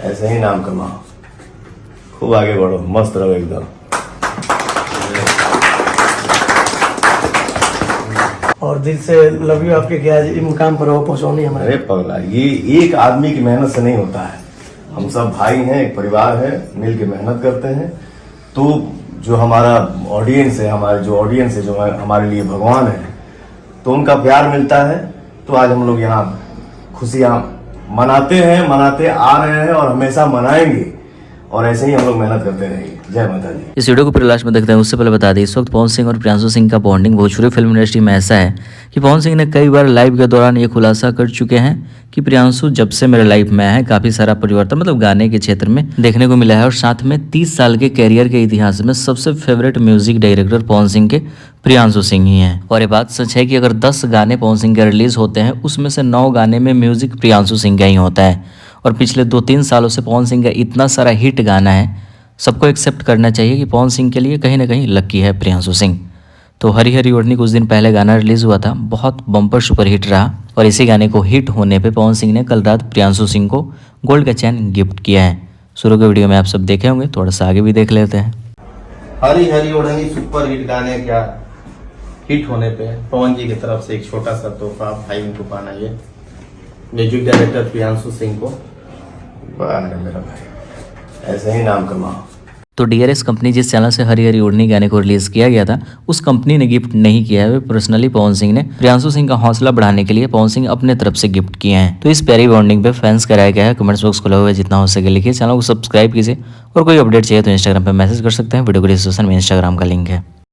ऐसे ही नाम कमाओ, खूब आगे बढ़ो, मस्त रहो एकदम। और दिल से लव यू आपके क्या इस मुकाम पर हो पहुंचानी हमारे। अरे पगला, ये एक आदमी की मेहनत से नहीं होता है। हम सब भाई हैं, एक परिवार है, मिल के मेहनत करते हैं। तो जो हमारा ऑडियंस है, जो हमारे लिए भगवान है, तो उनका प्यार मिलता है। तो आज हम लोग यहाँ खुशियाँ मनाते आ रहे हैं और हमेशा मनाएंगे। और ऐसे ही हम लोग मेहनत करते रहेंगे। जय माता दी। इस वीडियो को पूरे लास्ट में देखते हैं उससे पहले बता दें, इस वक्त पवन सिंह और प्रियांशु सिंह का बॉन्डिंग भोजपुरी फिल्म इंडस्ट्री में ऐसा है कि पवन सिंह ने कई बार लाइव के दौरान ये खुलासा कर चुके हैं कि प्रियांशु जब से मेरे लाइफ में है काफ़ी सारा परिवर्तन मतलब गाने के क्षेत्र में देखने को मिला है। और साथ में 30 साल के कैरियर के इतिहास में सबसे favourite music director Pawan Singh के प्रियांशु सिंह ही हैं। और ये बात सच है कि अगर 10 गाने पवन सिंह के रिलीज होते हैं उसमें से 9 गाने में म्यूजिक प्रियांशु सिंह का ही होता है। और पिछले 2-3 सालों से पवन सिंह का इतना सारा हिट गाना है, सबको एक्सेप्ट करना चाहिए कि पवन सिंह के लिए कहीं ना कहीं लकी है प्रियांशु सिंह। तो हरी हरी ओढ़नी कुछ दिन पहले गाना रिलीज हुआ था, बहुत बम्पर सुपर हिट रहा। और इसी गाने को हिट होने पे पवन सिंह ने कल रात प्रियांशु सिंह को गोल्ड का चैन गिफ्ट किया है। शुरू के वीडियो में आप सब देखे होंगे, थोड़ा सा आगे भी देख लेते हैं। हरी हरी ओढ़नी सुपर हिट गाने क्या हिट होने पे पवन जी की तरफ से एक छोटा सा तोहफा भाई को पाना, ये म्यूजिक डायरेक्टर प्रियांशु सिंह को। वाह मेरा भाई, ऐसे ही नाम कमाओ। तो DRS कंपनी जिस चैनल से हरी हरी ओढ़नी गाने को रिलीज किया गया था, उस कंपनी ने गिफ्ट नहीं किया है। पर्सनली पवन सिंह ने प्रियांशु सिंह का हौसला बढ़ाने के लिए पवन सिंह अपने तरफ से गिफ्ट किए हैं। तो इस प्यारी बॉन्डिंग पे फैंस कराया गया है। कमेंट्स बॉक्स खुला हुआ है, जितना हो सके लिखिए, चैनल को सब्सक्राइब कीजिए। और कोई अपडेट चाहिए तो इंस्टाग्राम पे मैसेज कर सकते हैं। वीडियो को डिस्क्रिप्शन में इंस्टाग्राम का लिंक है।